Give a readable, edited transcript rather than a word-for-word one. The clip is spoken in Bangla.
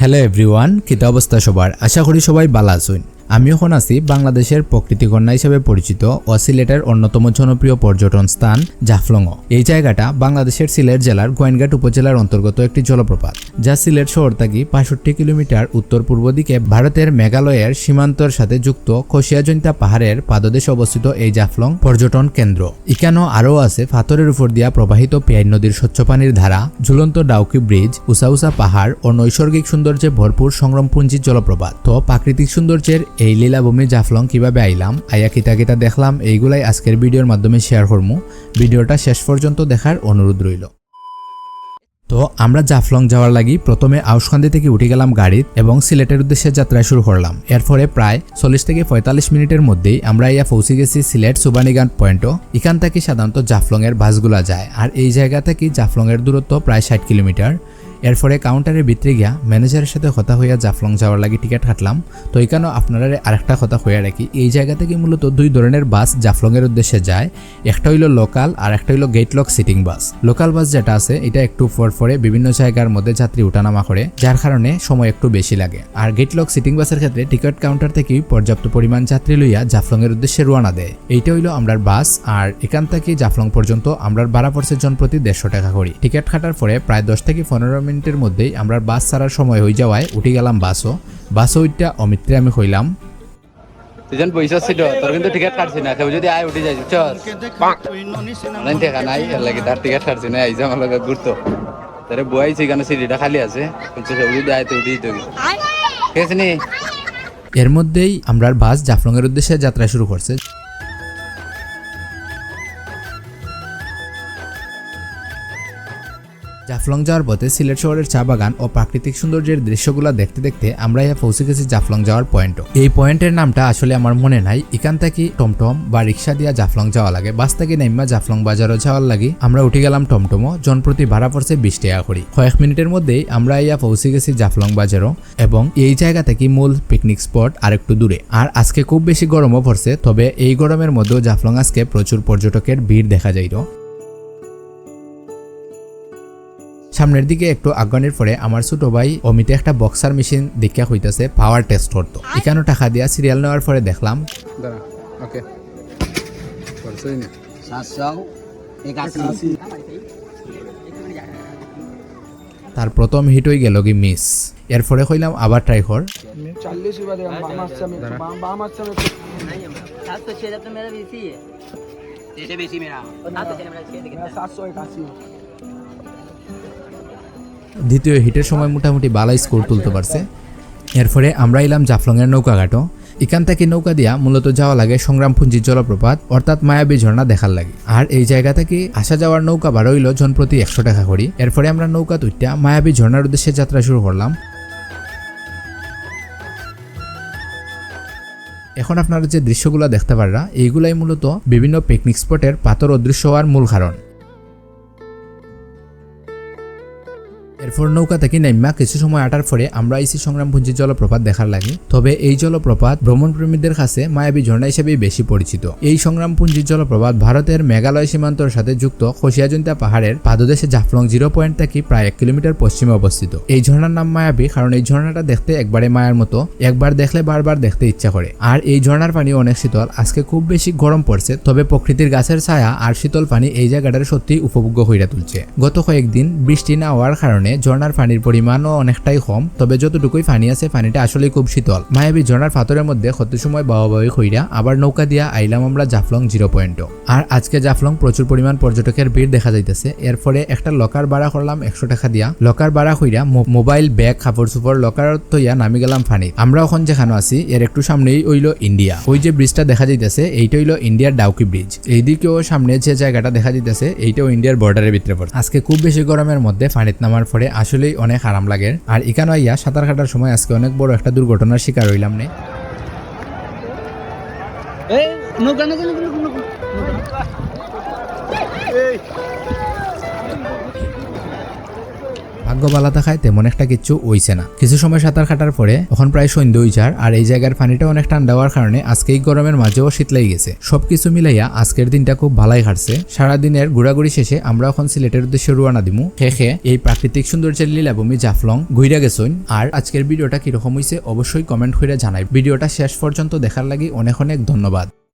হ্যালো এভরিওয়ান, কিতা অবস্থা সবার? আশা করি সবাই ভালো আছেন। আমি এখন আছি বাংলাদেশের প্রকৃতি কন্যা হিসেবে পরিচিত ও সিলেটের অন্যতম জনপ্রিয় পর্যটন স্থান জাফলং। এই জায়গাটা বাংলাদেশের সিলেট জেলার গোয়েনঘাট উপজেলার অন্তর্গত একটি জলপ্রপাত, যা সিলেট শহর থেকে 65 কিলোমিটার উত্তর পূর্ব দিকে ভারতের মেঘালয়ের সীমান্তর সাথে যুক্ত খসিয়াজন্তা পাহাড়ের পাদদেশে অবস্থিত এই জাফলং পর্যটন কেন্দ্র। এখানেও আরও আছে পাথরের উপর দিয়া প্রবাহিত পেয়াই নদীর স্বচ্ছ পানির ধারা, ঝুলন্ত ডাউকি ব্রিজ, উঁচা উঁচা পাহাড় ও নৈসর্গিক সৌন্দর্যে ভরপুর সংগ্রামপুঞ্জির জলপ্রপাত। তো প্রাকৃতিক সৌন্দর্যের এই লীলাভূমি জাফলং কিভাবে আইলাম, আইয়া কিতা কিতা দেখলাম, এইগুলাই আজকের ভিডিওর মাধ্যমে শেয়ার করবো। ভিডিওটা শেষ পর্যন্ত দেখার অনুরোধ রইল। তো আমরা জাফলং যাওয়ার লাগি প্রথমে আউসকান্দি থেকে উঠে গেলাম গাড়িত এবং সিলেটের উদ্দেশ্যে যাত্রা শুরু করলাম। এরপরে প্রায় 40 থেকে 45 মিনিটের মধ্যেই আমরা ইয়া পৌঁছে গেছি সিলেট সুবানিগান পয়েন্টও। এখান থেকে সাধারণত জাফলং এর বাসগুলা যায়, আর এই জায়গা থেকে জাফলং এর দূরত্ব প্রায় 60 কিলোমিটার। এরপরে কাউন্টারের ভিতরে গিয়া ম্যানেজারের সাথে কথা হইয়া জাফলং যাওয়ার লাগি টিকিট কাটলাম। তো এখানেও আপনারা আরেকটা কথা হইয়া রাখি, এই জায়গা থেকে মূলত দুই ধরনের বাস জাফলং এর উদ্দেশ্যে যায়। একটা হইল লোকাল আর একটা হইল গেটলক সিটিং বাস। লোকাল বাস যেটা আছে এটা একটু পরে বিভিন্ন জায়গার মধ্যে যাত্রী উঠানামা করে, যার কারণে সময় একটু বেশি লাগে। আর গেটলক সিটিং বাসের ক্ষেত্রে টিকিট কাউন্টার থেকেই পর্যাপ্ত পরিমাণ যাত্রী লইয়া জাফলং এর উদ্দেশ্যে রওনা দেয়। এইটা হইল আমরার বাস। আর এখান থেকে জাফলং পর্যন্ত আমরার ভাড়া পড়ছে জন প্রতি 150 টাকা করি। টিকিট কাটার পরে প্রায় 10 থেকে 15 মিনিটের মধ্যেই আমরা বাস ছাড়ার সময় হয়ে যাওয়ায় উঠে গেলাম বাসও ওইটা অমিত্রে আমি হইলাম। দুজন পয়সা ছিল তোর কিন্তু টিকিট কাটছি না, কেউ যদি আয় উঠে যাই অনলাইন টাকা নাই, এর লাগে তার টিকিট কাটছি না। এই যে আমার লাগে ঘুরতো তারে বয়াইছি, এখানে সিটিটা খালি আছে, কেউ যদি আয় তো উঠেই তো ঠিক আছে নি। এর মধ্যেই আমরা বাস জাফলং এর উদ্দেশ্যে যাত্রা শুরু করছে। জাফলং যাওয়ার পথে সিলেট শহরের চা বাগান ও প্রাকৃতিক সৌন্দর্যের দৃশ্যগুলো দেখতে দেখতে আমরা ইহা পৌঁছে গেছি জাফলং যাওয়ার পয়েন্ট। এই পয়েন্টের নামটা আসলে আমার মনে নাই। এখান থেকে টমটম বা রিক্সা দিয়া জাফলং যাওয়া লাগে। বাস থেকে নেমা জাফলং বাজারও যাওয়ার লাগি আমরা উঠে গেলাম টমটমও। জনপ্রতি ভাড়া পড়ছে 20 টাকা করি। কয়েক মিনিটের মধ্যেই আমরা ইয়া পৌঁছে গেছি জাফলং বাজারও, এবং এই জায়গা থেকে মূল পিকনিক স্পট আর একটু দূরে। আর আজকে খুব বেশি গরমও পড়ছে, তবে এই গরমের মধ্যেও জাফলং আজকে প্রচুর পর্যটকের ভিড় দেখা যাইল। সামনের দিকে একটু আগানোর পরে আমার ছোট ভাই অমিতে একটা বক্সার মেশিন দেখা হইতেছে পাওয়ার টেস্ট করতো। এখানেও টাকা দিয়া সিরিয়াল নেওয়ার পরে দেখলাম তার প্রথম হিট হয়ে গেল কি মিস। এরপরে কইলাম আবার ট্রাই কর। দ্বিতীয় হিটের সময় মোটামুটি ভালো স্কোর তুলতে পারছে। এরপরে আমরা এলাম জাফলং এর নৌকাঘাটও। এখান থেকে নৌকা দিয়া মূলত যাওয়া লাগে সংগ্রামপুঞ্জির জলপ্রপাত অর্থাৎ মায়াবী ঝর্ণা দেখার লাগে। আর এই জায়গা থেকে আসা যাওয়ার নৌকা ভাড়া হইল জন প্রতি 100 টাকা করি। এরপরে আমরা নৌকা তুইটা মায়াবী ঝর্ণার উদ্দেশ্যে যাত্রা শুরু করলাম। এখন আপনারা যে দৃশ্যগুলো দেখতে পাররা, এইগুলাই মূলত বিভিন্ন পিকনিক স্পটের পাথর অদৃশ্য হওয়ার মূল কারণ। এরপর নৌকা থেকে নাইমা কিছু সময় আটার পরে আমরা আইসি সংগ্রামপুঞ্জির জলপ্রপাত দেখার লাগে। তবে এই জলপ্রপাত ভ্রমণ প্রেমীদের কাছে মায়াবী ঝর্ণা হিসেবেই বেশি পরিচিত। এই সংগ্রামপুঞ্জির জলপ্রপাত ভারতের মেঘালয় সীমান্তর সাথে যুক্ত খসিয়াজন্তা পাহাড়ের পাদদেশে জাফলং 0 পয়েন্ট থেকে প্রায় 1 কিলোমিটার পশ্চিমে অবস্থিত। এই ঝর্ণার নাম মায়াবী কারণ এই ঝর্ণাটা দেখতে একবারে মায়ার মতো, একবার দেখলে বারবার দেখতে ইচ্ছা করে। আর এই ঝর্ণার পানি অনেক শীতল। আজকে খুব বেশি গরম পড়ছে, তবে প্রকৃতির গাছের ছায়া আর শীতল পানি এই জায়গাটার সত্যি উপভোগ্য হইয়া তুলছে। গত কয়েকদিন বৃষ্টি না হওয়ার কারণে ঝর্ণার পানির পরিমাণও অনেকটাই কম, তবে যতটুকুই পানি আছে পানিটা আসলে খুব শীতল। মায়াবী ঝর্ণার পাথরের মধ্যে কত সময় বাওয়াবাওয়ি কইরা আবার নৌকা দিয়া আইলাম আমরা জাফলং 0 পয়েন্টও। আর আজকে জাফলং প্রচুর পরিমাণ পর্যটকের ভিড় দেখা যাইতেছে। এরপরে একটা লকার ভাড়া করলাম 100 টাকা দিয়া। লকার ভাড়া কইরা মোবাইল, ব্যাগ, কাপড় চোপড় লকার তৈয়া নামি গেলাম পানি। আমরা এখন যেখানে আছি এর একটু সামনেই হইল ইন্ডিয়া। ওই যে ব্রিজটা দেখা যাইতেছে এইটা হইল ইন্ডিয়ার ডাউকি ব্রিজ। এইদিকেও সামনে যে জায়গাটা দেখা যাইতেছে এইটাও ইন্ডিয়ার বর্ডারের ভিতরে পড়ে। আজকে খুব বেশি গরমের মধ্যে পানিতে নামার পরে আসলে অনেক আরাম লাগে। আর এখানে আইয়া সাঁতার কাটার সময় আজকে অনেক বড় একটা দুর্ঘটনার শিকার হইলাম নে। ভাগ্য বালা থাকায় তেমন একটা কিচ্ছু হইছে না। কিছু সময় সাঁতার কাটার পরে এখন প্রায় সন্ধ্যা হইছার, আর এই জায়গার পানিটা অনেক ঠান্ডা হওয়ার কারণে আজকে এই গরমের মাঝেও শীত লেগে গেছে। সবকিছু মিলাইয়া আজকের দিনটা খুব ভালাই কাটছে। সারাদিনের ঘোরাঘুরি শেষে আমরা এখন সিলেটের উদ্দেশ্যে রওনা দিমু। শেষে এই প্রাকৃতিক সৌন্দর্যের লীলাভূমি জাফলং ঘুরে গেছুন। আর আজকের ভিডিওটা কিরকম হইছে অবশ্যই কমেন্ট করে জানাই। ভিডিওটা শেষ পর্যন্ত দেখার লাগি অনেক অনেক ধন্যবাদ।